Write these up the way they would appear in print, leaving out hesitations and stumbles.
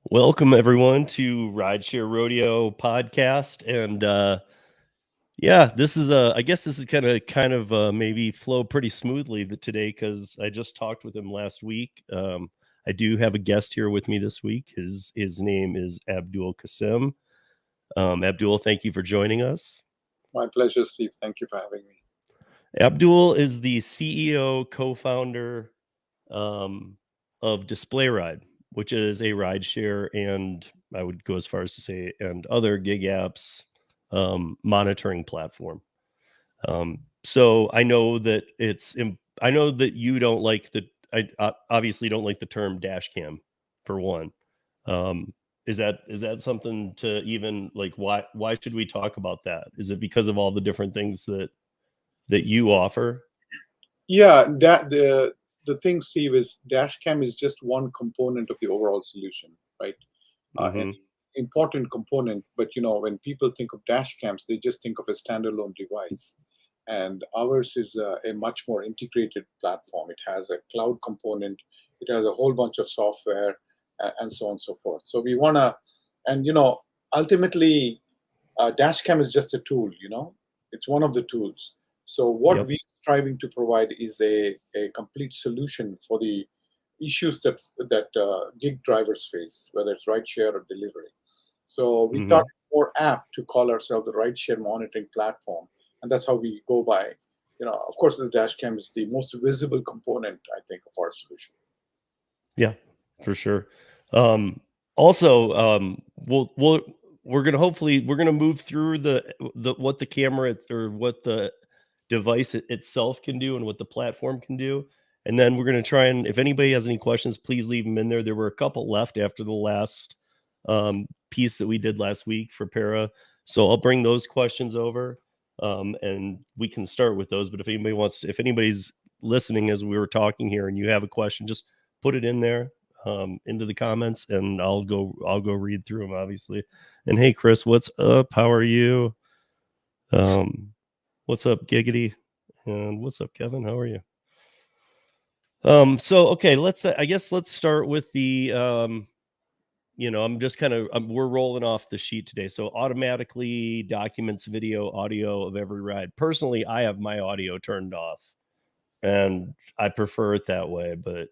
Welcome everyone to Rideshare Rodeo podcast, and yeah, this is I guess this is kind of maybe flow pretty smoothly today because I just talked with him last week. I do have a guest here with me this week. His name is Abdul Kasim. Abdul, thank you for joining us. My pleasure, Steve. Thank you for having me. Abdul is the CEO, co-founder of DisplayRide, which is a rideshare and I would go as far as to say and other gig apps monitoring platform. So I know that I know that you don't like I obviously don't like the term dash cam for one. Is that something to even like why should we talk about that? Is it because of all the different things that you offer? Yeah, the thing, Steve, is dashcam is just one component of the overall solution, right? An Mm-hmm. important component, but when people think of dashcams, they just think of a standalone device. And ours is a much more integrated platform. It has a cloud component. It has a whole bunch of software, and so on and so forth. So we wanna, and ultimately, dashcam is just a tool. It's one of the tools. So what Yep. we're striving to provide is a complete solution for the issues that gig drivers face, whether it's rideshare or delivery. So we thought Mm-hmm. it more apt to call ourselves the rideshare monitoring platform, and that's how we go by. Of course, the dashcam is the most visible component, I think, of our solution. Yeah, for sure. Um, Also, we're gonna hopefully we're gonna move through the what the camera or what the device itself can do and what the platform can do, and then we're gonna try and if anybody has any questions, please leave them in there. There were a couple left after the last piece that we did last week for Para, so I'll bring those questions over, and we can start with those. But if anybody's listening as we were talking here, and you have a question, just put it in there into the comments and I'll go read through them obviously. And hey Chris, what's up? How are you? Um what's up Giggity? And what's up Kevin? How are you? So okay, I guess let's start with the I'm just kind of we're rolling off the sheet today. So automatically documents video, audio of every ride. Personally, I have my audio turned off and I prefer it that way, but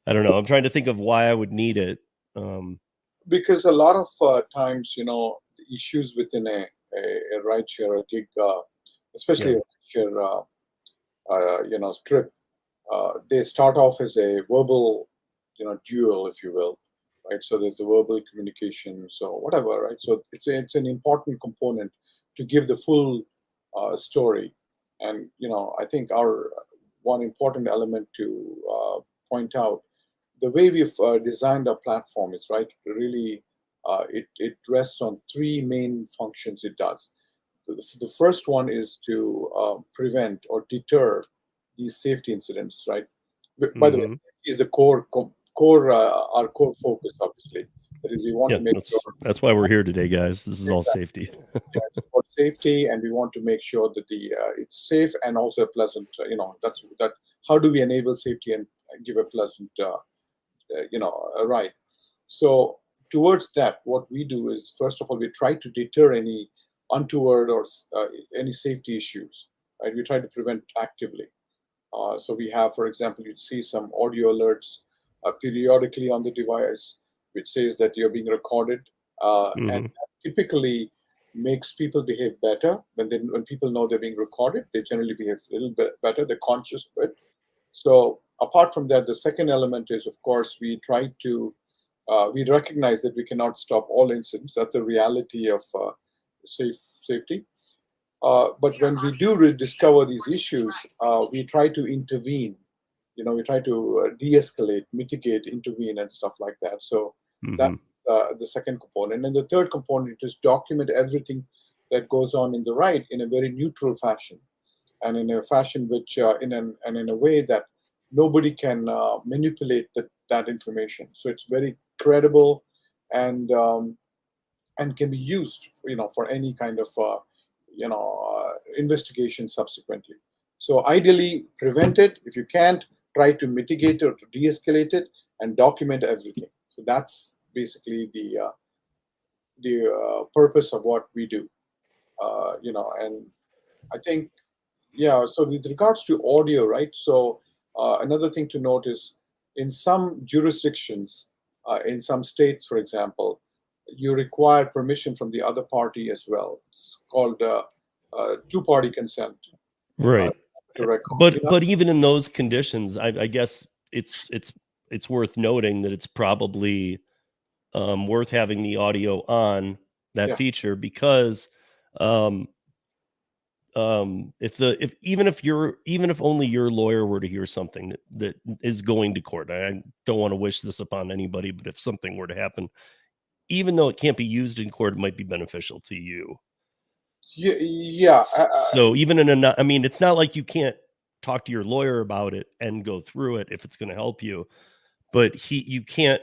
I don't know. I'm trying to think of why I would need it. Because a lot of times, the issues within a rideshare or gig, especially Yeah. a rideshare, trip, they start off as a verbal, duel, if you will, right? So there's a verbal communication, so whatever, right? So it's an important component to give the full story, and I think our one important element to point out the way we've designed our platform is right. Really, it rests on three main functions. It does. The first one is to prevent or deter these safety incidents, right? By the way, Mm-hmm. safety is the core our core focus, obviously. That is, we want Yeah, to make sure that's why we're here today, guys. This is all exactly, safety. yeah, it's about safety, and we want to make sure that the it's safe and also a pleasant. That's that. How do we enable safety and give a pleasant, ride? So towards that, what we do is first of all we try to deter any untoward or any safety issues. Right, we try to prevent actively. So we have, for example, you'd see some audio alerts periodically on the device, which says that you're being recorded, and Hmm. that typically makes people behave better when people know they're being recorded. They generally behave a little bit better. They're conscious of it. So apart from that, the second element is, of course, we recognize that we cannot stop all incidents. That's the reality of safety. But when we do discover these issues, we try to intervene. We try to de-escalate, mitigate, intervene, and stuff like that. So that's Hmm. the second component. And the third component is document everything that goes on in the ride in a very neutral fashion, and in a fashion which, in a way that nobody can manipulate that information. So it's very credible, and can be used, for any kind of investigation subsequently. So ideally, prevent it. If you can't, try to mitigate it or to de-escalate it, and document everything. So that's basically the purpose of what we do. And I think, yeah. So with regards to audio, right? So another thing to note is in some jurisdictions, in some states, for example, you require permission from the other party as well. It's called two-party consent uh, Right. to record. But even in those conditions, I guess it's worth noting that it's probably worth having the audio on that Yeah, feature because um, if even if only your lawyer were to hear something that is going to court, I don't want to wish this upon anybody, but if something were to happen, even though it can't be used in court, it might be beneficial to you. yeah, yeah. So even I mean, it's not like you can't talk to your lawyer about it and go through it if it's going to help you, but you can't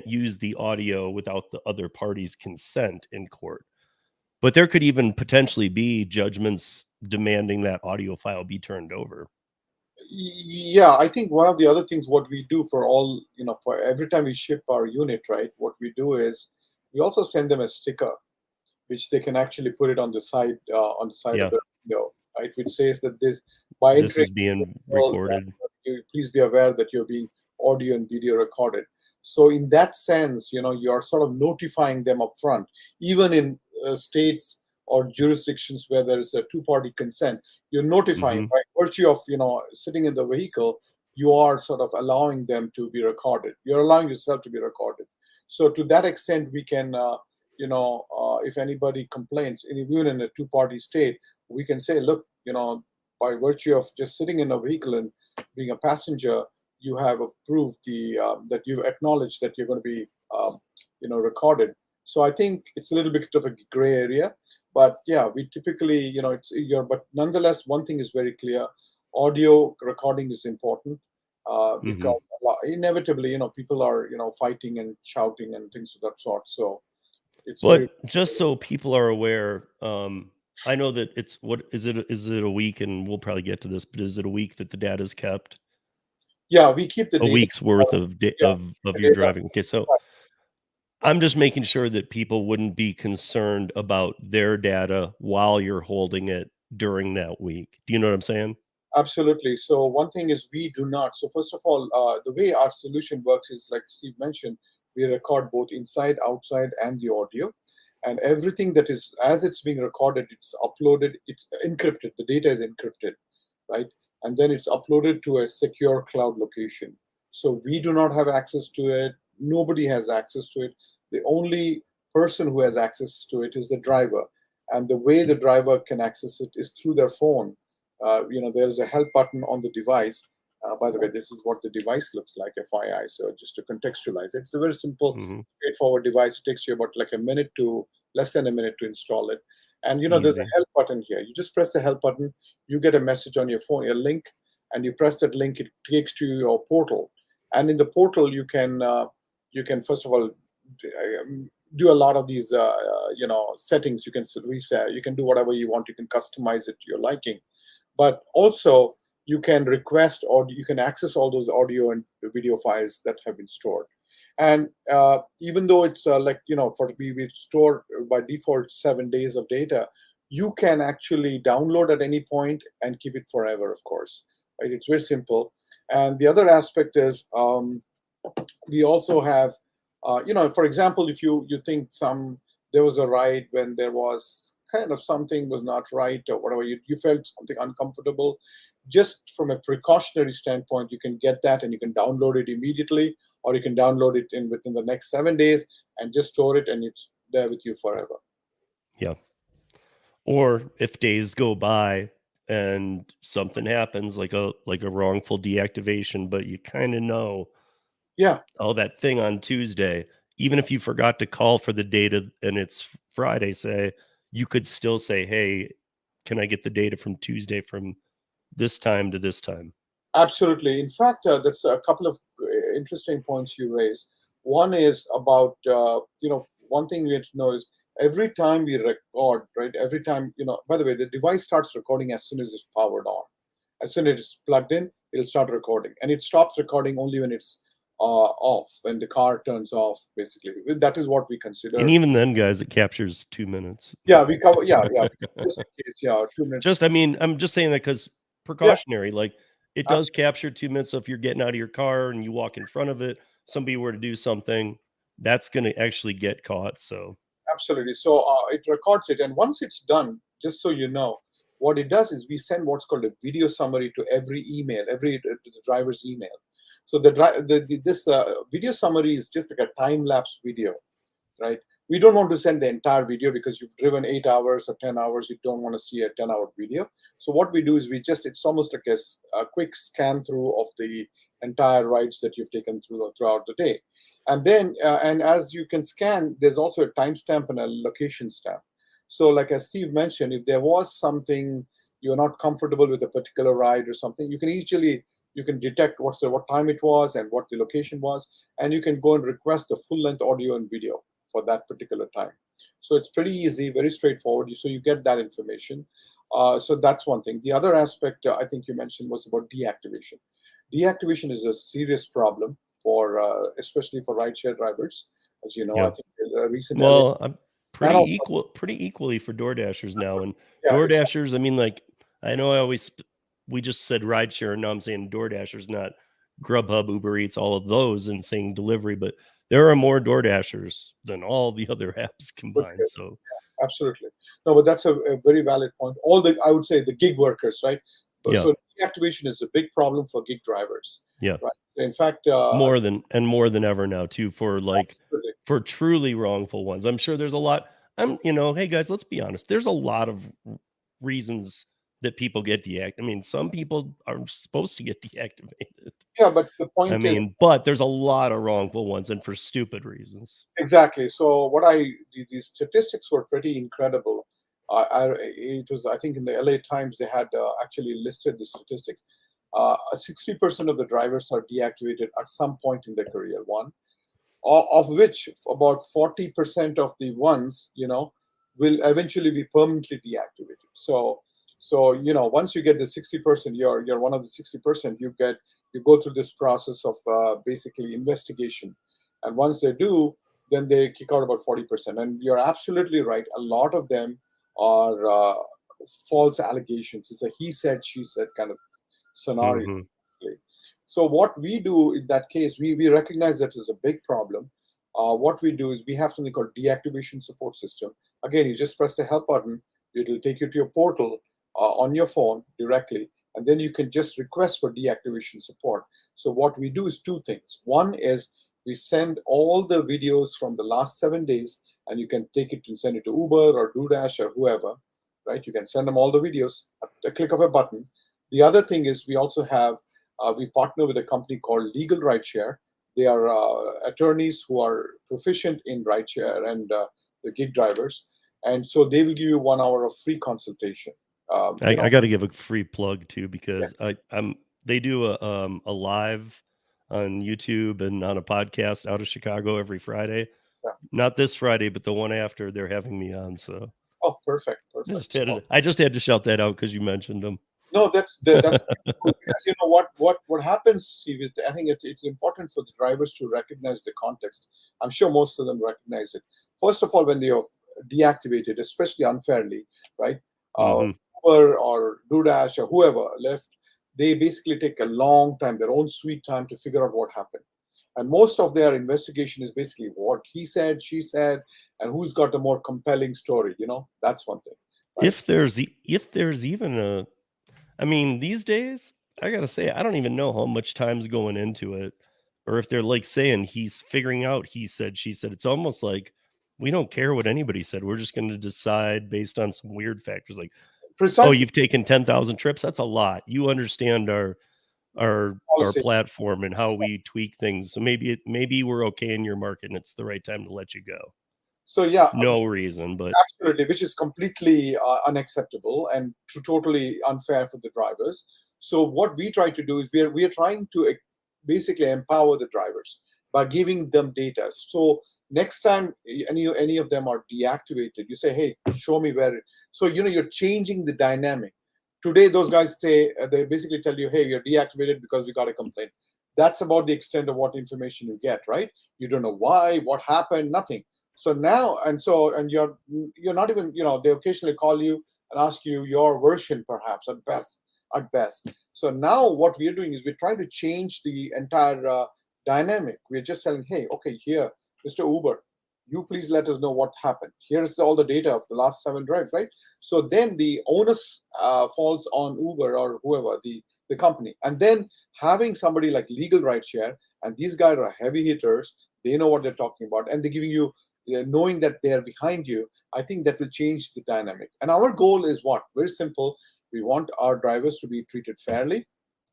use the audio without the other party's consent in court. But there could even potentially be judgments demanding that audio file be turned over. Yeah, I think one of the other things what we do for all, for every time we ship our unit, right? What we do is we also send them a sticker, which they can actually put it on the side of Yeah, the window, right? Which says that this by this entering is being all that, recorded. please be aware that you're being audio and video recorded. So in that sense, you're sort of notifying them up front, even in states or jurisdictions where there is a two-party consent. You're notifying Mhm. by virtue of sitting in the vehicle. You are sort of allowing them to be recorded. You're allowing yourself to be recorded. So to that extent, we can. If anybody complains, and even in a two-party state, we can say, look, by virtue of just sitting in a vehicle and being a passenger, you have approved that you've acknowledged that you're going to be, recorded. So I think it's a little bit of a gray area, but yeah, we typically, but nonetheless, one thing is very clear: audio recording is important Mhm. because inevitably, people are, fighting and shouting and things of that sort. So it's very. But just so people are aware, I know that it's what is it a week, and we'll probably get to this, but is it a week that the data is kept? Yeah, we keep the A data. week's worth of Yeah, the your data. driving. Okay, so I'm just making sure that people wouldn't be concerned about their data while you're holding it during that week. Do you know what I'm saying? Absolutely. So one thing is we do not. So first of all, the way our solution works is like Steve mentioned, we record both inside, outside, and the audio, and everything that is as it's being recorded, it's uploaded. It's encrypted. The data is encrypted, right? And then it's uploaded to a secure cloud location. So we do not have access to it. Nobody has access to it. The only person who has access to it is the driver. And the way the driver can access it is through their phone. There is a help button on the device. By the way, this is what the device looks like, FYI. So just to contextualize it, it's a very simple, Mhm. straightforward device. It takes you about like a minute to less than a minute to install it. And there's a Easy. help button here. You just press the help button, you get a message on your phone, a link, and you press that link. It takes to your portal, and in the portal you can first of all do a lot of these settings. You can reset. You can do whatever you want. You can customize it to your liking, but also you can request or you can access all those audio and video files that have been stored. And even though it's for we store by default 7 days of data, you can actually download at any point and keep it forever, of course, right? It's very simple. And the other aspect is we also have for example, if you think there was a ride when there was kind of something was not right or whatever, you felt something uncomfortable, just from a precautionary standpoint, you can get that and you can download it immediately, or you can download it in within the next 7 days and just store it, and it's there with you forever. Yeah. Or if days go by and something happens like a wrongful deactivation, but you kind of know, Yeah, oh, that thing on Tuesday, even if you forgot to call for the data and it's Friday, say, you could still say, "Hey, can I get the data from Tuesday from this time to this time?" absolutely. In fact, that's a couple of interesting points you raise. One is about, one thing we have to know is every time we record, right? Every time, by the way, the device starts recording as soon as it's powered on. As soon as it's plugged in, it'll start recording. And it stops recording only when it's off, when the car turns off. Basically, that is what we consider. And even then, guys, it captures 2 minutes. Yeah, we cover. Yeah, yeah. Just in case, yeah, 2 minutes. Just, I mean, I'm just saying that because precautionary, like it does capture 2 minutes. So if you're getting out of your car and you walk in front of it, somebody were to do something, that's going to actually get caught. So Absolutely. So it records it, and once it's done, just so you know, what it does is we send what's called a video summary to every email, every to the driver's email. So this video summary is just like a time lapse video, right? We don't want to send the entire video because you've driven 8 hours or 10 hours. You don't want to see a 10-hour video. So what we do is it's almost like a quick scan through of the entire rides that you've taken throughout the day. And then, and as you can scan, there's also a timestamp and a location stamp. So like as Steve mentioned, if there was something you're not comfortable with a particular ride or something, you can detect what time it was and what the location was, and you can go and request the full length audio and video for that particular time. So it's pretty easy, very straightforward. So you get that information. So that's one thing. The other aspect I think you mentioned was about deactivation. Deactivation is a serious problem for especially for rideshare drivers. As you know, I yeah. think the recent Well, I'm and also pretty equally for door dashers now. And yeah, door exactly. dashers, I mean, like I know we just said rideshare, and now I'm saying door dashers, not Grubhub, Uber Eats, all of those, and saying delivery, but there are more door dashers than all the other apps combined. So Absolutely. No, but that's a very valid point. I would say the gig workers, right? yeah, So deactivation is a big problem for gig drivers, yeah. right? In fact, More than ever now too, for like absolutely. for truly wrongful ones. I'm sure there's a lot. Hey guys, let's be honest. There's a lot of reasons that people get deactivated. I mean, some people are supposed to get deactivated. Yeah, but the I point is mean, but there's a lot of wrongful ones and for stupid reasons. exactly. So these statistics were pretty incredible. It was, I think, in the LA Times they had actually listed the statistics. 60% of the drivers are deactivated at some point in their career. One, of which about 40% of the ones will eventually be permanently deactivated. So once you get the 60%, you're one of the 60%. You go through this process of basically investigation, and once they do, then they kick out about 40%. And you're absolutely right, a lot of them are false allegations. It's a he said she said kind of scenario. Hmm. So what we do in that case, we recognize that is a big problem. What we do is we have something called deactivation support system. Again, you just press the help button. It'll take you to your portal on your phone directly, and then you can just request for deactivation support. So what we do is two things. One is we send all the videos from the last 7 days, and you can take it and send it to Uber or DoorDash or whoever, right? You can send them all the videos at the click of a button. The other thing is we partner with a company called Legal Rideshare. They are attorneys who are proficient in rideshare and the gig drivers, and so they will give you 1 hour of free consultation. I got to give a free plug too Yeah, because they do a live on YouTube and on a podcast out of Chicago every Friday. yeah. Not this Friday, but the one after they're having me on. So Oh, perfect, perfect. So, I just had to shout that out because you mentioned them. no, that's cool, because you know what happens. Steve, I think it's important for the drivers to recognize the context. I'm sure most of them recognize it. First of all, when they are deactivated, especially unfairly, right? Uh, Hmm. Uber or DoorDash or whoever left, they basically take a long time, their own sweet time to figure out what happened. And most of their investigation is basically what he said, she said, and who's got the more compelling story. That's one thing, right? If there's even a, I mean, these days, I gotta say, I don't even know how much time's going into it, or if they're like saying he's figuring out he said, she said. It's almost like we don't care what anybody said. We're just going to decide based on some weird factors, like, oh, Precisely. you've taken 10,000 trips. That's a lot. You understand our Policy. platform and how we tweak things. So maybe we're okay in your market, and it's the right time to let you go. So yeah, No reason, but absolutely, which is completely unacceptable and totally unfair for the drivers. So what we try to do is we are trying to basically empower the drivers by giving them data. So next time any of them are deactivated, you say, "Hey, show me where." So you're changing the dynamic. Today, those guys say they basically tell you, "Hey, you're deactivated because we got a complaint." That's about the extent of what information you get, right? You don't know why, what happened, nothing. So now, and you're not even, they occasionally call you and ask you your version, perhaps at best. So now what we're doing is we're trying to change the entire dynamic. We're just telling, hey, okay, here, Mr. Uber, you please let us know what happened. Here's all the data of the last 7 drives, right? So then the onus falls on Uber or whoever, the company. And then having somebody like legal rideshare, and these guys are heavy hitters, they know what they're talking about, and they're giving you, knowing that they're behind you, I think that will change the dynamic. And our goal is what? Very simple. We want our drivers to be treated fairly,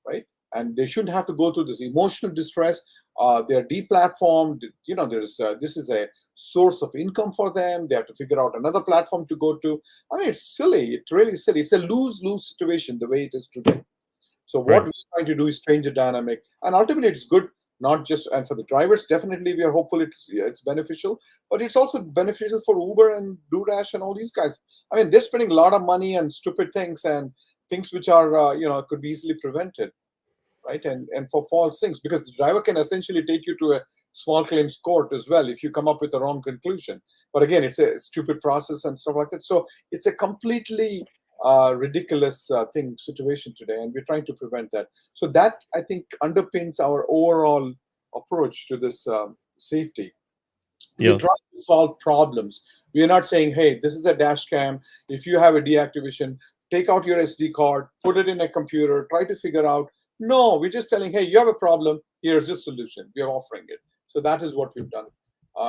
right? And they shouldn't have to go through this emotional distress. They're deplatformed. There's this is a source of income for them. They have to figure out another platform to go to. I mean, it's silly. It's really silly. It's a lose-lose situation the way it is today. So what Right. we're trying to do is change the dynamic, and ultimately it's good. Not just, and for the drivers, definitely we are hopeful it's beneficial, but it's also beneficial for Uber and DoorDash and all these guys. I mean, they're spending a lot of money on stupid things and things which are could be easily prevented, right? And for false things, because the driver can essentially take you to a small claims court as well if you come up with a wrong conclusion. But again, it's a stupid process and stuff like that. So it's a completely ridiculous situation today, and we're trying to prevent that. So that, I think, underpins our overall approach to this safety. We're Yeah. trying to solve problems. We are not saying, hey, this is a dash cam. If you have a deactivation, take out your SD card, put it in a computer, try to figure out. No, we're just telling, hey, you have a problem. Here's the solution. We are offering it. So that is what we've done.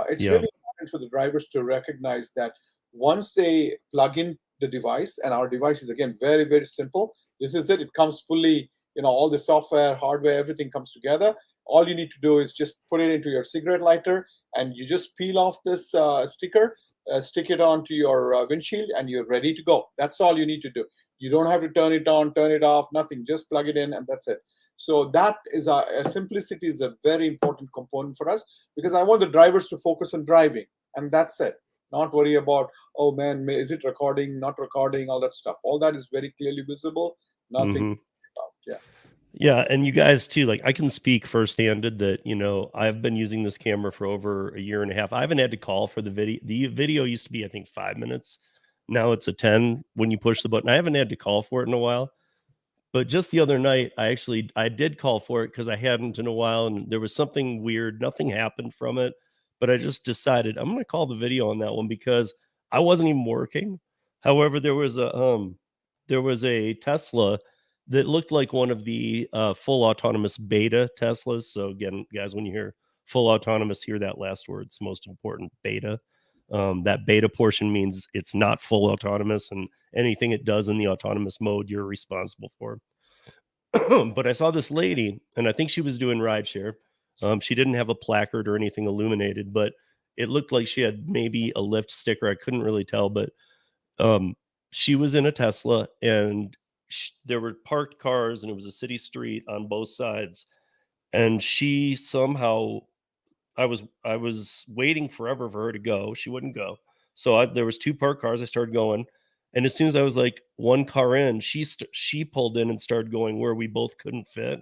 It's Yeah. really important for the drivers to recognize that once they plug in the device, and our device is again very, very simple. This is it. It comes fully, all the software, hardware, everything comes together. All you need to do is just put it into your cigarette lighter, and you just peel off this sticker, stick it onto your windshield, and you're ready to go. That's all you need to do. You don't have to turn it on, turn it off, nothing. Just plug it in, and that's it. So that is a simplicity is a very important component for us, because I want the drivers to focus on driving, and that's it. Not worry about, oh man, is it recording, not recording, all that stuff. All that is very clearly visible. Nothing Hmm. about. Yeah. Yeah, and you guys too, like I can speak firsthand that, I've been using this camera for over a year and a half. I haven't had to call for the video. The video used to be, I think, 5 minutes. Now it's a 10 when you push the button. I haven't had to call for it in a while. But just the other night, I did call for it because I hadn't in a while, and there was something weird. Nothing happened from it, but I just decided I'm gonna call the video on that one because I wasn't even working. However, there was a Tesla that looked like one of the full autonomous beta Teslas. So again, guys, when you hear full autonomous, hear that last word. It's most important, beta. That beta portion means it's not full autonomous, and anything it does in the autonomous mode, you're responsible for. But I saw this lady, and I think she was doing rideshare. She didn't have a placard or anything illuminated, but it looked like she had maybe a Lyft sticker. I couldn't really tell, but um, she was in a Tesla, and there were parked cars, and it was a city street on both sides. And she somehow, I was waiting forever for her to go. She wouldn't go. So there was two parked cars. I started going, and as soon as I was like one car in, she pulled in and started going where we both couldn't fit.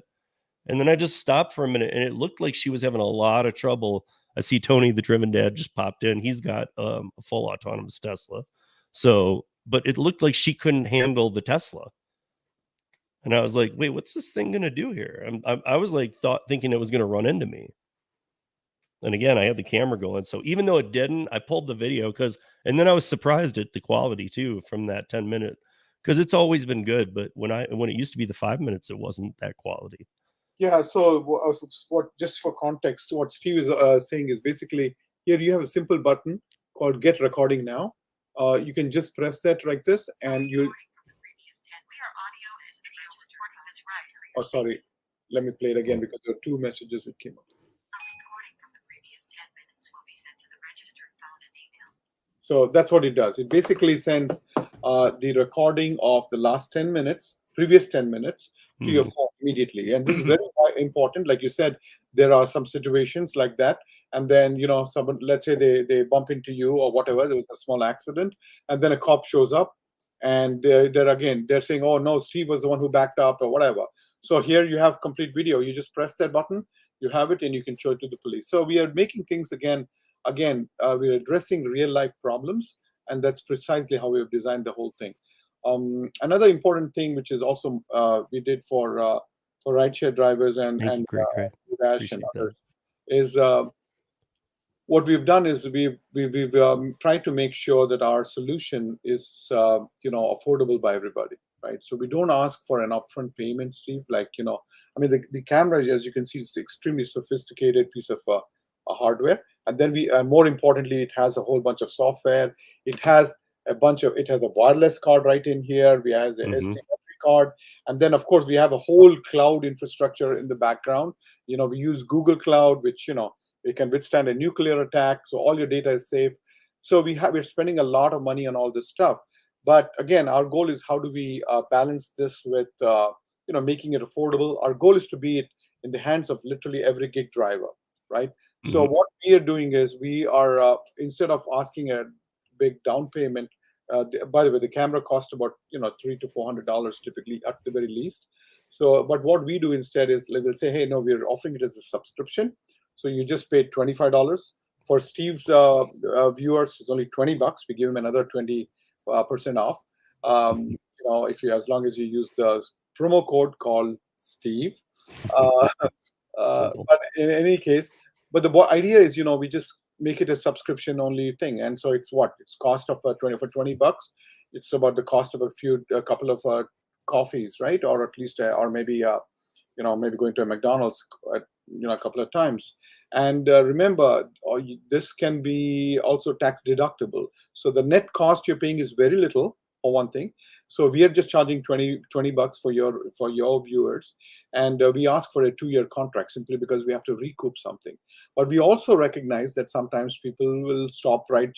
And then I just stopped for a minute, and it looked like she was having a lot of trouble. I see Tony, the driven dad, just popped in. He's got a full autonomous Tesla. So, but it looked like she couldn't handle the Tesla. And I was like, wait, what's this thing gonna do here? I was like thinking it was gonna run into me. And again, I had the camera going. So even though it didn't, I pulled the video and then I was surprised at the quality too from that 10-minute, because it's always been good. But when it used to be the 5 minutes, it wasn't that quality. Yeah. So what? Just for context, what Steve is saying is basically, here you have a simple button called "Get Recording Now." You can just press that like this, and you. Oh, sorry. Let me play it again because there are two messages that came up. So that's what it does. It basically sends the recording of the last 10 minutes, previous 10 minutes, to your Mhm. phone immediately. And this is very important. Like you said, there are some situations like that. And then, someone, let's say they bump into you or whatever, there was a small accident, and then a cop shows up, and they're saying, oh, no, Steve was the one who backed up or whatever. So here you have complete video. You just press that button, you have it, and you can show it to the police. So we are making things we're addressing real life problems, and that's precisely how we have designed the whole thing. Another important thing, which is also we did for rideshare drivers and Thank you. Great. Dash and Appreciate that. others, is what we've done is we've tried to make sure that our solution is affordable by everybody, right? So we don't ask for an upfront payment, Steve. Like, I mean, the camera, as you can see, is extremely sophisticated piece of hardware, and then more importantly, it has a whole bunch of software. It has it has a wireless card right in here. We have the SD memory card, and then of course we have a whole cloud infrastructure in the background. We use Google Cloud, which it can withstand a nuclear attack, so all your data is safe. So we're spending a lot of money on all this stuff. But again, our goal is how do we balance this with making it affordable. Our goal is to be it in the hands of literally every gig driver, right? So what we are doing is we are instead of asking a big down payment. By the way, the camera costs about $300 to $400 typically at the very least. So, but what we do instead is we'll say, hey, no, we're offering it as a subscription. So you just paid $25. For Steve's viewers, it's only $20. We give him another 20% off. If you, as long as you use the promo code called Steve. But in any case, but the idea is, we just make it a subscription only thing, and so it's cost of $20. It's about the cost of a couple of coffees, right? Or at least, or maybe maybe going to a McDonald's a couple of times. And remember, this can be also tax deductible. So the net cost you're paying is very little, for one thing. So we are just charging $20 for your viewers, and we ask for a 2-year contract simply because we have to recoup something. But we also recognize that sometimes people will stop driving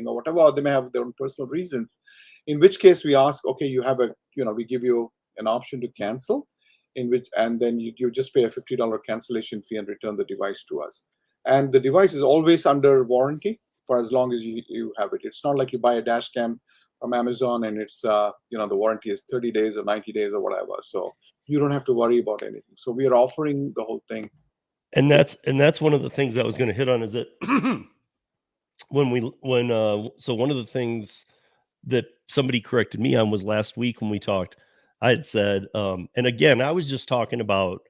or whatever, or they may have their own personal reasons. In which case we ask, okay, we give you an option to cancel, and then you just pay a $50 cancellation fee and return the device to us. And the device is always under warranty for as long as you have it. It's not like you buy a dash cam from Amazon and it's the warranty is 30 days or 90 days or whatever. So you don't have to worry about anything. So we are offering the whole thing. And that's one of the things I was going to hit on is that so one of the things that somebody corrected me on was last week when we talked, I had said, and again, I was just talking about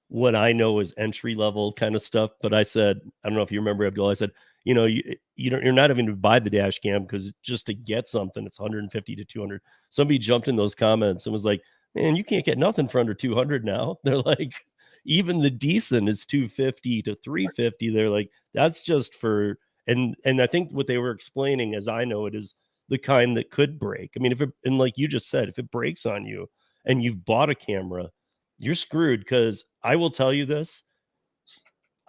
what I know is entry level kind of stuff. But I said, I don't know if you remember, Abdul, I said, you're not even to buy the dash cam because just to get something, it's 150 to 200. Somebody jumped in those comments and was like, man, you can't get nothing for under 200 now. They're like, even the decent is 250 to 350. They're like, that's just for, and I think what they were explaining, as I know it, is the kind that could break. I mean, and like you just said, if it breaks on you and you've bought a camera, you're screwed. Because I will tell you this,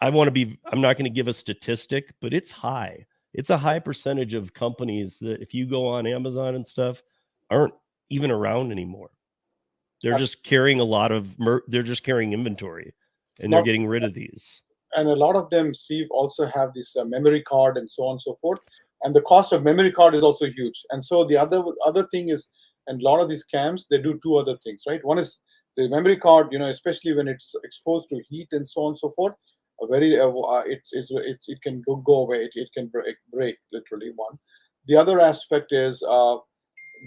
I'm not going to give a statistic, but it's high. It's a high percentage of companies that if you go on Amazon and stuff aren't even around anymore. They're just carrying a lot of, they're just carrying inventory and they're getting rid of these. And a lot of them, Steve, also have this memory card and so on and so forth. And the cost of memory card is also huge. And so the other thing is, and a lot of these cams, they do two other things, right? One is the memory card, especially when it's exposed to heat and so on and so forth, it can go away. It can break literally. One. The other aspect is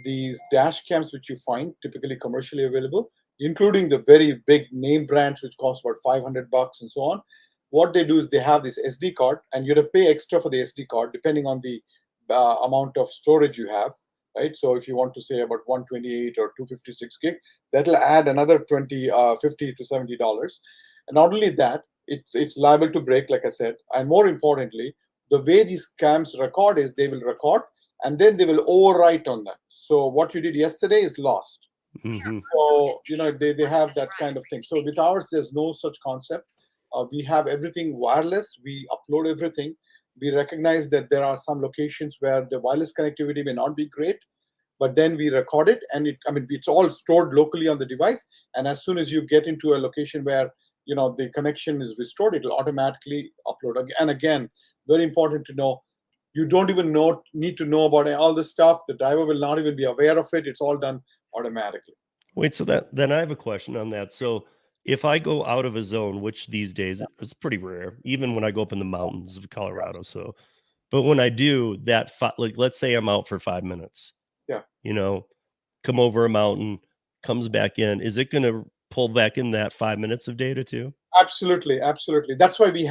these dash cams, which you find typically commercially available, including the very big name brands, which cost about $500 and so on. What they do is they have this SD card, and you have to pay extra for the SD card depending on the amount of storage you have, right? So if you want to say about 128 or 256 gig, that'll add another $50 to $70. And not only that, it's liable to break, like I said. And more importantly, the way these cams record is they will record and then they will overwrite on that. So what you did yesterday is lost. So they have that kind of thing. So with ours, there's no such concept. We have everything wireless. We upload everything. We recognize that there are some locations where the wireless connectivity may not be great, but then we record it, and it's all stored locally on the device. And as soon as you get into a location where the connection is restored, it will automatically upload. And again, very important to know, you don't even need to know about all this stuff. The driver will not even be aware of it. It's all done automatically. Wait, so that then I have a question on that. So if I go out of a zone, which these days it's pretty rare, even when I go up in the mountains of Colorado. So, but when I do that, like let's say I'm out for 5 minutes, Yeah. you know, come over a mountain, comes back in, is it going to pull back in that 5 minutes of data too? Absolutely, absolutely. That's why we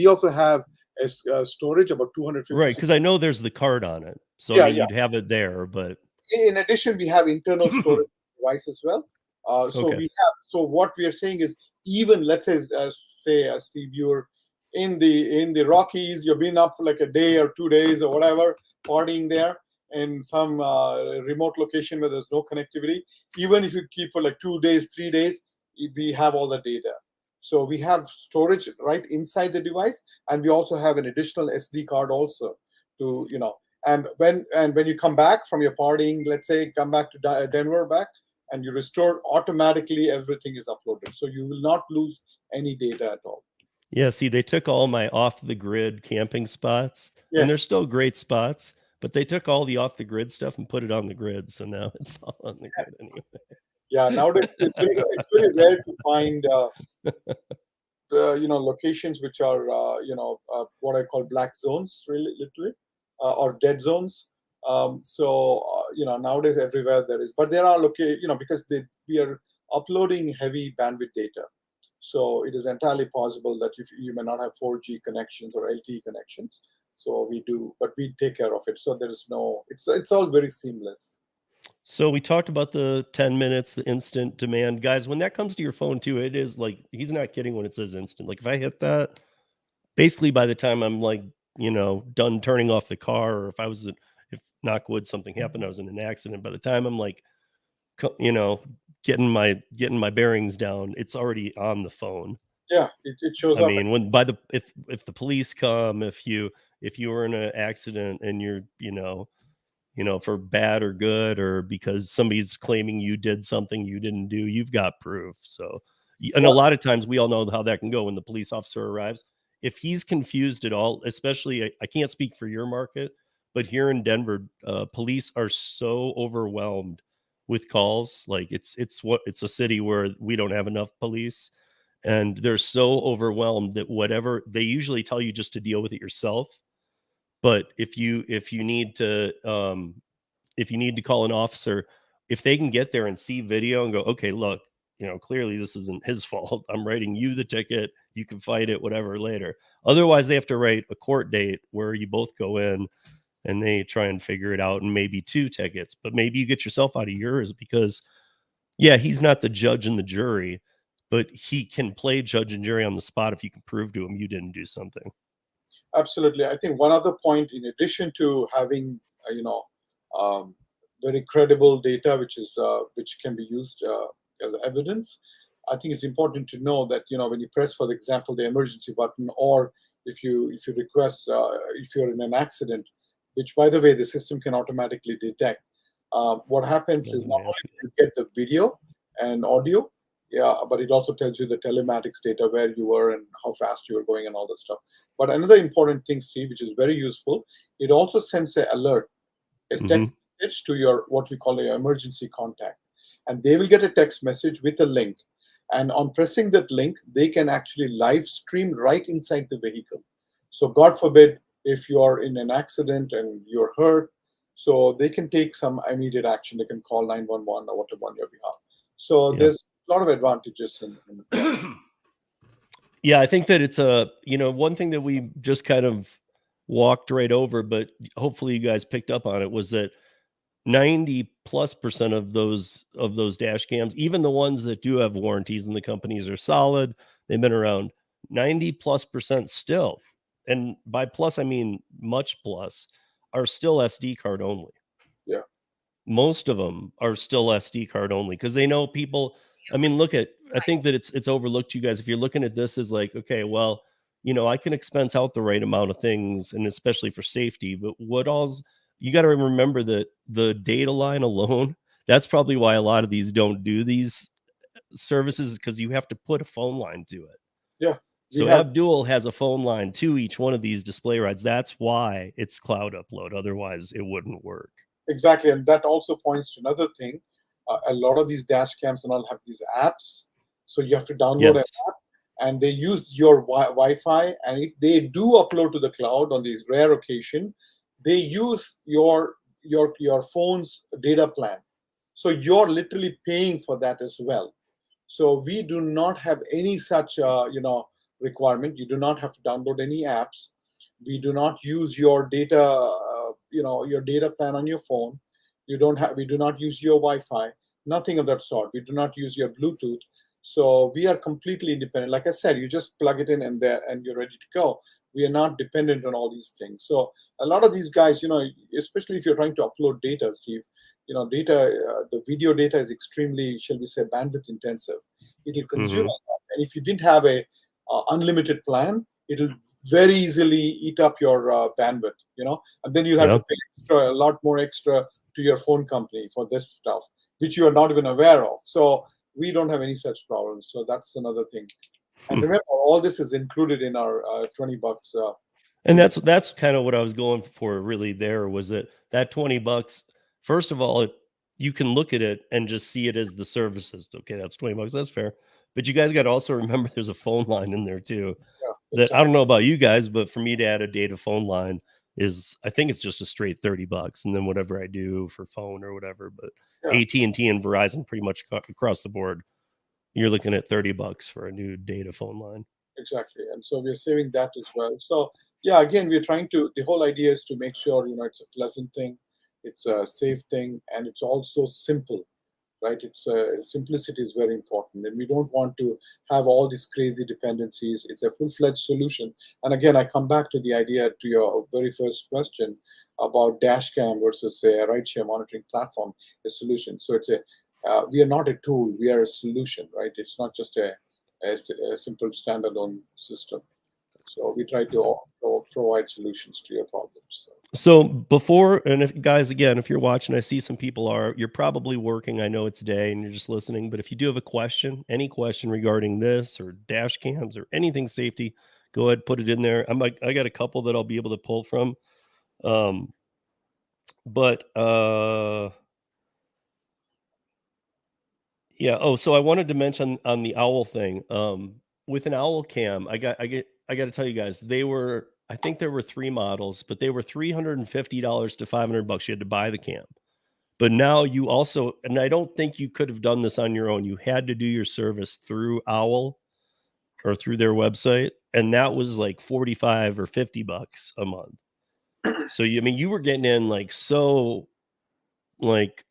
also have a storage about Right, because 256. I know there's the card on it. So I Yeah, mean, yeah. you'd have it there, but In addition, we have internal storage device as well. okay. So what we are saying is, even let's say, Steve, you're in the Rockies, you've been up for like a day or 2 days or whatever, partying there in some remote location where there's no connectivity. Even if you keep for like 2 days, 3 days, we have all the data. So we have storage right inside the device, and we also have an additional SD card also to and when you come back from your partying, let's say come back to Denver back, and you restore, automatically everything is uploaded, so you will not lose any data at all. Yeah, see, they took all my off the grid camping spots, and Yeah, they're still great spots, but they took all the off the grid stuff and put it on the grid. So now it's all on the grid yeah. Nowadays it's very rare to find locations which are what I call black zones, really, literally, or dead zones. Nowadays everywhere there is, but there are because we are uploading heavy bandwidth data, so it is entirely possible that if you may not have 4G connections or LTE connections, so we do, but we take care of it. So there is no, it's all very seamless. So we talked about the 10 minutes, the instant demand. Guys, when that comes to your phone too, it is like he's not kidding when it says instant. Like if I hit that, basically by the time I'm like, done turning off the car, or if knock wood something happened, I was in an accident, by the time I'm like getting my bearings down, it's already on the phone. Yeah, it shows I up. mean, when by the if the police come, if you were in an accident and you're, for bad or good, or because somebody's claiming you did something you didn't do, you've got proof. So, and a What? lot of times we all know how that can go when the police officer arrives. If he's confused at all, especially, I can't speak for your market, but here in Denver, police are so overwhelmed with calls. Like it's a city where we don't have enough police, and they're so overwhelmed that whatever they usually tell you just to deal with it yourself. But if you need to call an officer, if they can get there and see video and go, okay, look, clearly this isn't his fault. I'm writing you the ticket. You can fight it, whatever, later. Otherwise, they have to write a court date where you both go in and they try and figure it out, and maybe two tickets. But maybe you get yourself out of yours because, yeah, he's not the judge and the jury, but he can play judge and jury on the spot if you can prove to him you didn't do something. Absolutely. I think one other point, in addition to having, um, very credible data, which can be used as evidence, I think it's important to know that when you press, for example, the emergency button, or if you request, if you're in an accident, which by the way the system can automatically detect. What happens I was is, going not to only ask you. do you get the video and audio, yeah, but it also tells you the telematics data, where you were and how fast you were going and all that stuff. But another important thing, Steve, which is very useful, it also sends an alert, a Hmm. text message to your, what we call, your emergency contact. And they will get a text message with a link. And on pressing that link, they can actually live stream right inside the vehicle. So, God forbid, if you are in an accident and you're hurt, so they can take some immediate action. They can call 911 or whatever on your behalf. So, Yeah. there's a lot of advantages in that. Yeah, I think that it's one thing that we just kind of walked right over, but hopefully you guys picked up on it, was that 90+% of those dash cams, even the ones that do have warranties and the companies are solid, they've been around, 90+% still. And by plus I mean much plus, are still SD card only. Yeah. Most of them are still SD card only because they know people. I mean, I think that it's overlooked, you guys. If you're looking at this as like, okay, well, I can expense out the right amount of things, and especially for safety, but you got to remember that the data line alone, that's probably why a lot of these don't do these services, because you have to put a phone line to it. Yeah. We So have. Abdul has a phone line to each one of these display rides. That's why it's cloud upload. Otherwise, it wouldn't work. Exactly, and that also points to another thing. A lot of these dash cams and all have these apps, so you have to download an Yes. app, and they use your Wi-Fi. And if they do upload to the cloud on the rare occasion, they use your phone's data plan. So you're literally paying for that as well. So we do not have any such requirement. You do not have to download any apps. We do not use your data, your data plan on your phone. We do not use your Wi-Fi, nothing of that sort. We do not use your Bluetooth. So we are completely independent. Like I said, you just plug it in and there, and you're ready to go. We are not dependent on all these things. So a lot of these guys, especially if you're trying to upload data, Steve, the video data is extremely, shall we say, bandwidth intensive. It will consume Hmm. a lot. And if you didn't have a unlimited plan, it'll very easily eat up your bandwidth, and then you'll have to Yeah. pay a lot more extra to your phone company for this stuff, which you are not even aware of. So we don't have any such problems. So that's another thing. And remember, all this is included in our $20. And that's kind of what I was going for really there was that $20. First of all, you can look at it and just see it as the services. Okay, that's $20. That's fair. But you guys got to also remember there's a phone line in there too. Yeah, That I exactly. don't know about you guys, but for me to add a data phone line is I think it's just a straight $30, and then whatever I do for phone or whatever. But Yeah, AT&T and Verizon pretty much across the board, you're looking at $30 for a new data phone line. exactly. And so we're saving that as well. So yeah, again, we're trying to. The whole idea is to make sure it's a pleasant thing, it's a safe thing, and it's also simple, right? It's simplicity is very important, and we don't want to have all these crazy dependencies. It's a full-fledged solution. And again, I come back to the idea to your very first question about dashcam versus say a rideshare monitoring platform, a solution. So we are not a tool, we are a solution, right? It's not just a simple standalone system. So we try to provide solutions to your problems. So. So before, and if guys, again, if you're watching, I see some people you're probably working. I know it's day and you're just listening, but if you do have a question, any question regarding this or dash cams or anything safety, go ahead, put it in there. I got a couple that I'll be able to pull from. Um, but yeah. Oh, so I wanted to mention on the owl thing. With an owl cam, I got to tell you guys, I think there were three models, but they were $350 to $500. You had to buy the cam. But now you also, and I don't think you could have done this on your own. You had to do your service through Owl or through their website, and that was like 45 or $50 a month. So I mean, you were getting in like so like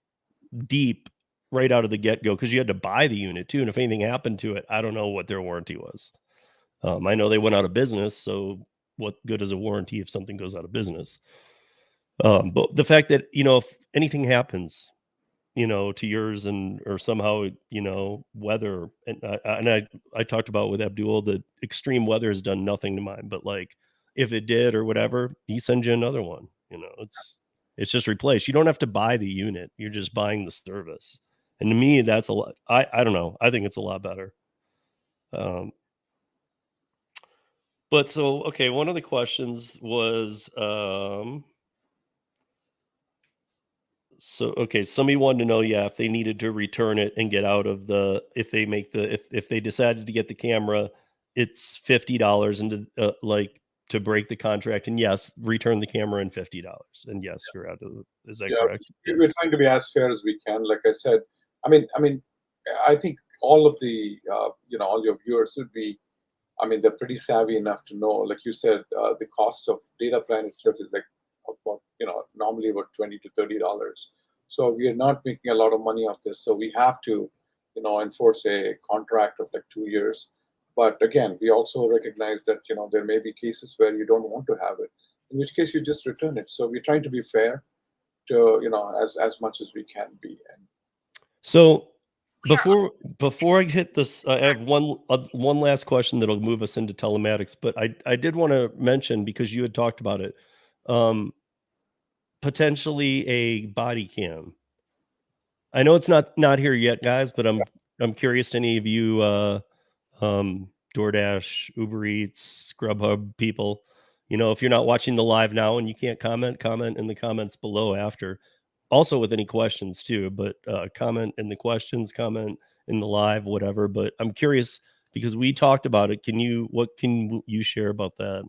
deep right out of the get go because you had to buy the unit too. And if anything happened to it, I don't know what their warranty was. I know they went out of business, so what good is a warranty if something goes out of business? But the fact that if anything happens, to yours and or somehow, weather and I talked about with Abdul that extreme weather has done nothing to mine, but like if it did or whatever, he sends you another one. It's just replaced. You don't have to buy the unit. You're just buying the service. And to me, that's a lot. I don't know. I think it's a lot better. Um, but so okay, one of the questions was so okay, somebody wanted to know, yeah, if they needed to return it and get out of if they make if they decided to get the camera, it's $50 and to break the contract. And yes, return the camera and $50. And yes, you're out of is that Yeah, correct? we're Yes. trying to be as fair as we can. Like I said, I think all of the all your viewers would be. I mean, they're pretty savvy enough to know. Like you said, the cost of data plan itself is like about normally about $20 to $30. So we are not making a lot of money off this. So we have to enforce a contract of like 2 years. But again, we also recognize that there may be cases where you don't want to have it, in which case you just return it. So we're trying to be fair to as much as we can be. And So before I hit this, I have one last question that'll move us into telematics. But I did want to mention because you had talked about it, um, potentially a body cam. I know it's not here yet, guys, but I'm curious to any of you DoorDash, Uber Eats, Grubhub people. If you're not watching the live now and you can't comment in the comments below after. also with any questions too, but comment in the questions, comment in the live, whatever. But I'm curious because we talked about it. What can you share about that?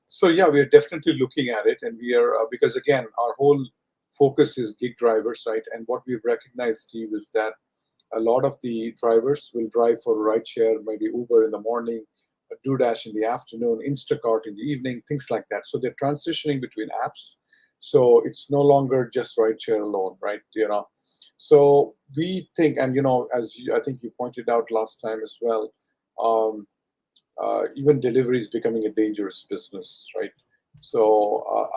So yeah, we are definitely looking at it, and we are because again, our whole focus is gig drivers, right? And what we've recognized, Steve, is that a lot of the drivers will drive for rideshare, maybe Uber in the morning, DoorDash in the afternoon, Instacart in the evening, things like that. So they're transitioning between apps. So it's no longer just rideshare alone, right? So we think, and as I think you pointed out last time as well, um, even delivery is becoming a dangerous business, right? So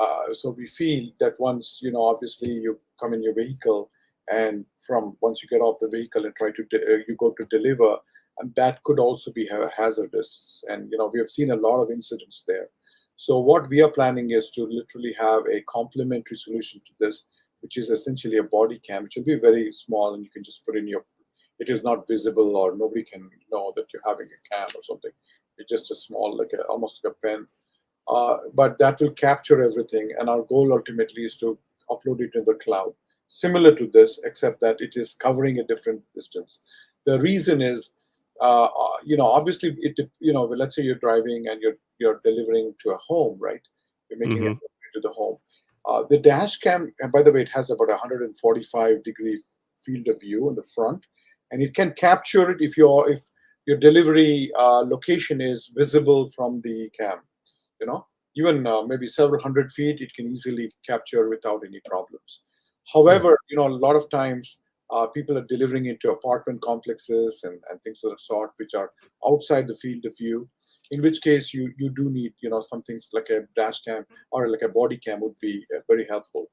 we feel that once obviously you come in your vehicle, and from once you get off the vehicle and try to you go to deliver, and that could also be hazardous. And we have seen a lot of incidents there. So what we are planning is to literally have a complementary solution to this, which is essentially a body cam, which will be very small, and you can just put in your. It is not visible, or nobody can know that you're having a cam or something. It's just a small, almost like a pen, but that will capture everything. And our goal ultimately is to upload it in the cloud, similar to this, except that it is covering a different distance. The reason is, obviously, let's say you're driving and you're delivering to a home, right? You're making a Hmm. delivery to the home. The dash cam, and by the way, it has about 145-degree field of view in the front, and it can capture it if your delivery location is visible from the cam. You know, even maybe several hundred feet, it can easily capture without any problems. Right. However, a lot of times people are delivering into apartment complexes and things of the sort, which are outside the field of view. In which case, you do need something like a dash cam or like a body cam would be very helpful.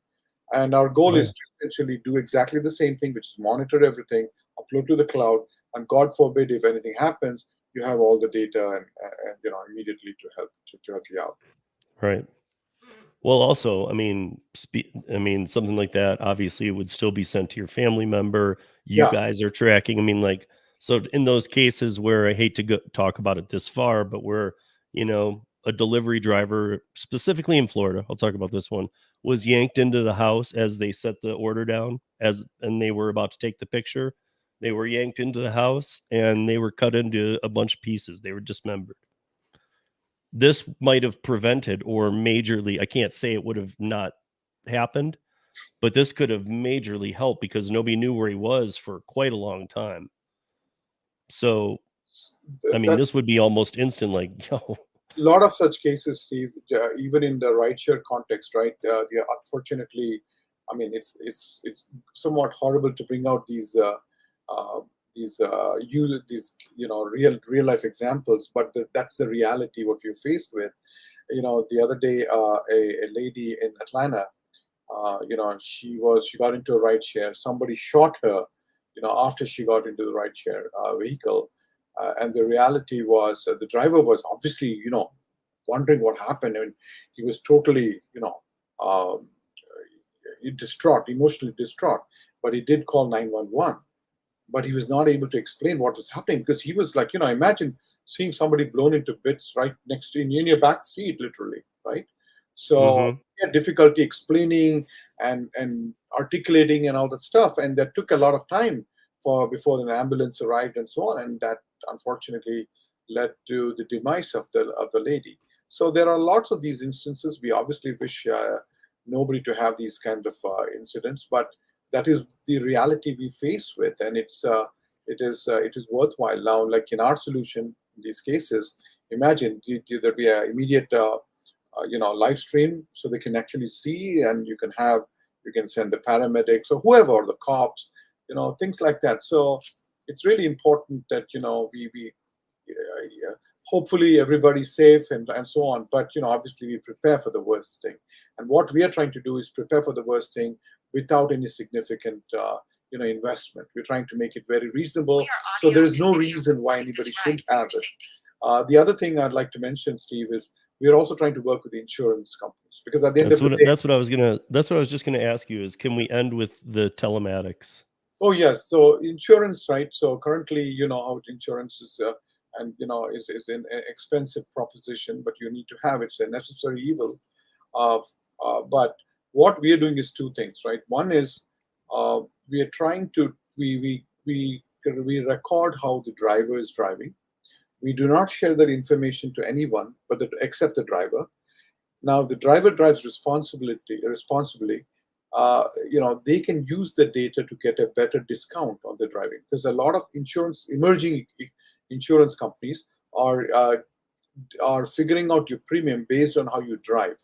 And our goal Oh yeah. is to essentially do exactly the same thing, which is monitor everything, upload to the cloud, and God forbid if anything happens, you have all the data and immediately to help you out. Right. Well, also, I mean, something like that obviously would still be sent to your family member. You Yeah, guys are tracking. I mean, like, so in those cases where I hate to talk about it this far, but where, a delivery driver, specifically in Florida, I'll talk about this one, was yanked into the house as they set the order down, and they were about to take the picture. They were yanked into the house and they were cut into a bunch of pieces. They were dismembered. This might have prevented or majorly, I can't say it would have not happened, but this could have majorly helped because nobody knew where he was for quite a long time. So, I mean, that's this would be almost instant, like, yo. a lot of such cases, Steve. Even in the rideshare context, right? Unfortunately, I mean, it's somewhat horrible to bring out uh, these real life examples, but that's the reality what we're faced with. The other day, a lady in Atlanta, she got into a ride share. Somebody shot her, after she got into the ride share vehicle, and the reality was the driver was obviously, wondering what happened. I mean, he was totally, um, distraught, emotionally distraught. But he did call 911, but he was not able to explain what was happening because he was like, imagine seeing somebody blown into bits right next to you in your back seat, literally, right? So Mhm. he had difficulty explaining and articulating and all that stuff, and that took a lot of time for before an ambulance arrived and so on, and that unfortunately led to the demise of the lady. So there are lots of these instances. We obviously wish nobody to have these kind of incidents, but that is the reality we face with, and it is worthwhile now. Like in our solution, in these cases, imagine there'd be an immediate live stream, so they can actually see, and you can send the paramedics or whoever, or the cops, things like that. So it's really important that we hopefully everybody's safe and so on. But obviously we prepare for the worst thing, and what we are trying to do is prepare for the worst thing without any significant investment. We're trying to make it very reasonable, so there is no reason why anybody should have it. The other thing I'd like to mention, Steve, is we're also trying to work with the insurance companies, because at the end of the day. That's what I was just gonna ask you is, can we end with the telematics? Oh yes, so insurance, right? So currently, how insurance is, and is an expensive proposition, but you need to have it. It's a necessary evil. But what we are doing is two things, right? One is we are trying to we record how the driver is driving. We do not share that information to anyone, but except the driver. Now, if the driver drives responsibly, they can use the data to get a better discount on the driving, because a lot of emerging insurance companies are uh, are figuring out your premium based on how you drive.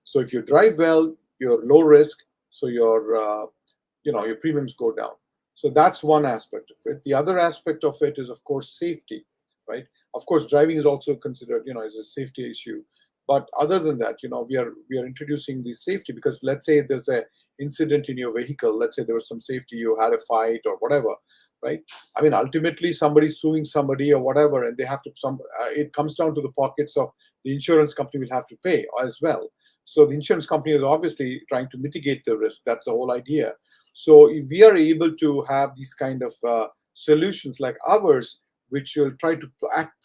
So if you drive well, you're low risk, so your premiums go down. So that's one aspect of it. The other aspect of it is, of course, safety, right? Of course, driving is also considered, as a safety issue. But other than that, we are introducing the safety, because let's say there's a incident in your vehicle. Let's say there was some safety, you had a fight or whatever, right? I mean, ultimately, somebody's suing somebody or whatever, and they have to it comes down to the pockets of the insurance company will have to pay as well. So the insurance company is obviously trying to mitigate the risk. That's the whole idea. So if we are able to have these kind of solutions like ours, which will try to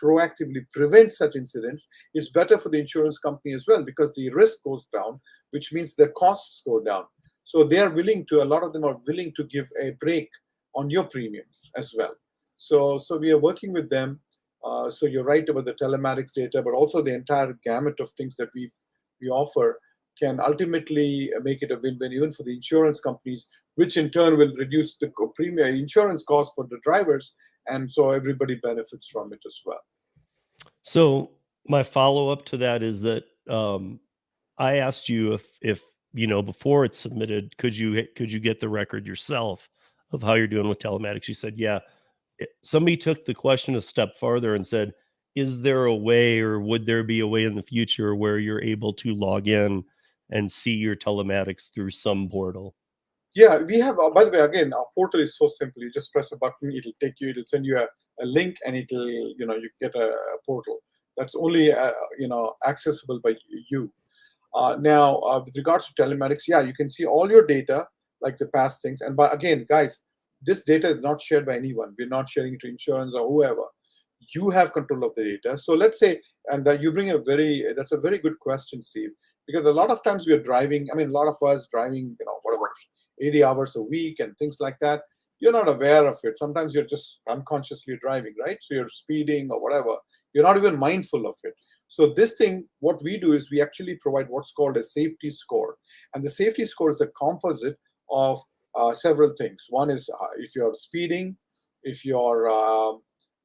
proactively prevent such incidents, it's better for the insurance company as well, because the risk goes down, which means the costs go down. So they are a lot of them are willing to give a break on your premiums as well. So we are working with them. So you're right about the telematics data, but also the entire gamut of things that we offer can ultimately make it a win-win even for the insurance companies, which in turn will reduce the premium insurance cost for the drivers, and so everybody benefits from it as well. So my follow up to that is that I asked you if before it's submitted, could you get the record yourself of how you're doing with telematics? You said, yeah. Somebody took the question a step farther and said, is there a way, or would there be a way in the future where you're able to log in and see your telematics through some portal? Yeah, we have. By the way, again, our portal is so simple. You just press a button, it'll send you a link, and you get a portal that's only accessible by you. Now, with regards to telematics, yeah, you can see all your data, like the past things. And but again, guys, this data is not shared by anyone. We're not sharing it to insurance or whoever. You have control of the data. So let's say, and that you bring that's a very good question, Steve, because a lot of times we are driving. I mean, a lot of us driving, whatever, 80 hours a week and things like that. You're not aware of it. Sometimes you're just unconsciously driving, right? So you're speeding or whatever. You're not even mindful of it. So this thing, what we do is we actually provide what's called a safety score. And the safety score is a composite of several things. One is if you're speeding, if you're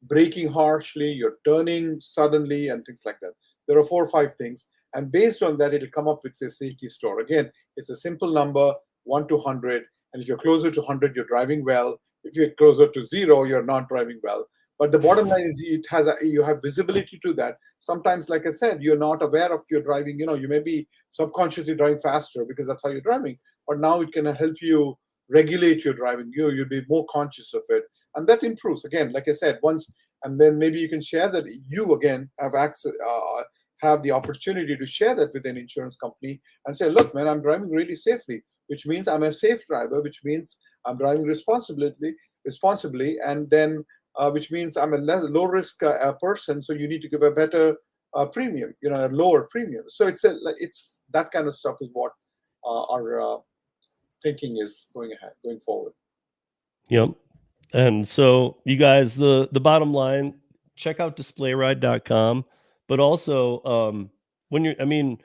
braking harshly, you're turning suddenly, and things like that. There are 4 or 5 things. And based on that, it'll come up with a safety score. Again, it's a simple number, 1 to 100. And if you're closer to 100, you're driving well. If you're closer to 0, you're not driving well. But the bottom line is you have visibility to that. Sometimes, like I said, you're not aware of your driving. You may be subconsciously driving faster because that's how you're driving. But now it can help you regulate your driving. You'll be more conscious of it, and that improves. Again, like I said, once, and then maybe you can share that. You again have access, have the opportunity to share that with an insurance company and say, "Look, man, I'm driving really safely, which means I'm a safe driver, which means I'm driving responsibly, and then." Which means I'm a low risk person, so you need to give a better premium, a lower premium. So it's that kind of stuff is what our thinking is going forward. Yep. And so you guys, the bottom line, check out DisplayRide.com, but also when you're, I mean,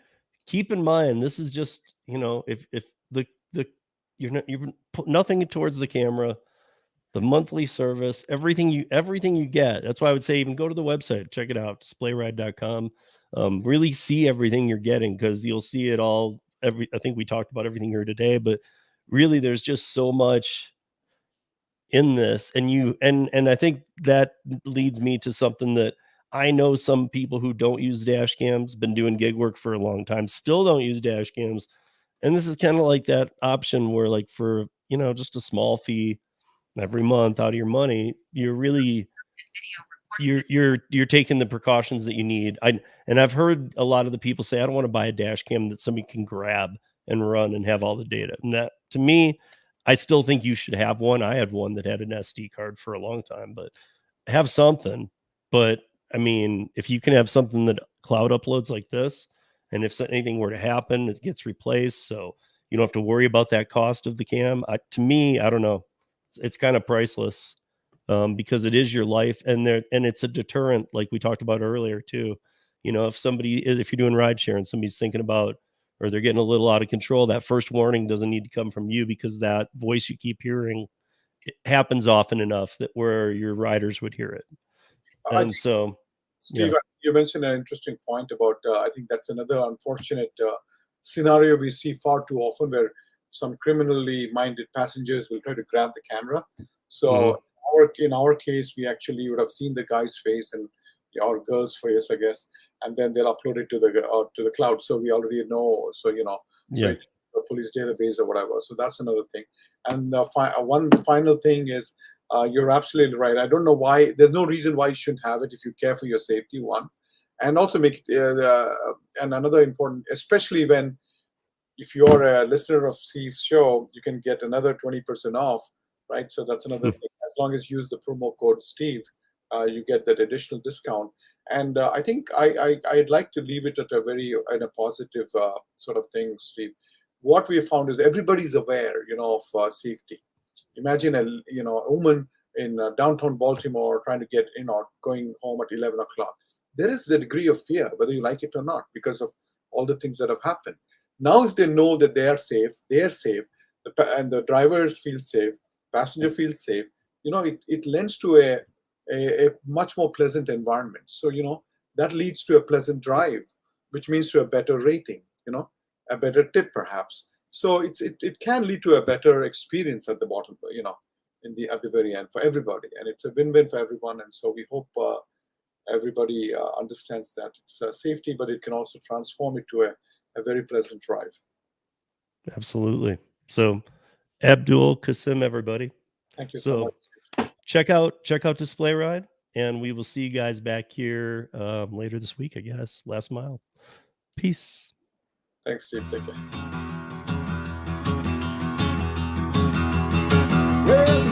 keep in mind this is just, if the you're put nothing towards the camera, the monthly service, everything you get. That's why I would say even go to the website, check it out, DisplayRide.com. Really see everything you're getting, because you'll see it all. I think we talked about everything here today, but really there's just so much in this. And I think that leads me to something that I know some people who don't use dash cams, been doing gig work for a long time, still don't use dash cams. And this is kind of like that option where, like, for just a small fee every month out of your money, you're taking the precautions that you need. I've heard a lot of the people say, I don't want to buy a dash cam that somebody can grab and run and have all the data. And that, to me, I still think you should have one. I had one that had an SD card for a long time, but have something. But I mean, if you can have something that cloud uploads like this, and if anything were to happen, it gets replaced. So you don't have to worry about that cost of the cam. To me, I don't know, it's kind of priceless, because it is your life, and it's a deterrent, like we talked about earlier too. If you're doing rideshare and somebody's thinking about, or they're getting a little out of control, that first warning doesn't need to come from you, because that voice you keep hearing, it happens often enough that where your riders would hear it. I And think, so, yeah. Steve, you mentioned an interesting point about. I think that's another unfortunate scenario we see far too often, where some criminally minded passengers will try to grab the camera. Mhm. So, in our case, we actually would have seen the guy's face and our girl's face, I guess, and then they'll upload it to the cloud. So we already know. So so Yeah. the police database or whatever. So that's another thing. And one final thing is, you're absolutely right. I don't know why. There's no reason why you shouldn't have it if you care for your safety. One, and also make it. And another important, especially when if you're a listener of Steve's show, you can get another 20% off, right? So that's another thing. As long as you use the promo code Steve, you get that additional discount. And I think I'd like to leave it at in a positive sort of thing, Steve. What we have found is everybody's aware, of safety. Imagine a woman in downtown Baltimore trying to get going home at 11 o'clock. There is a degree of fear, whether you like it or not, because of all the things that have happened. Now, if they know that they are safe, and the drivers feel safe, passenger feels safe. It lends to a much more pleasant environment. So that leads to a pleasant drive, which means to a better rating. A better tip perhaps. So it can lead to a better experience at the bottom. At the very end for everybody, and it's a win-win for everyone. And so we hope everybody understands that it's safety, but it can also transform it to a very pleasant drive. Absolutely. So, Abdul, Kasim, everybody. Thank you so So much. check out DisplayRide, and we will see you guys back here later this week, I guess. Last mile. Peace. Thanks, Steve. Take care. Well,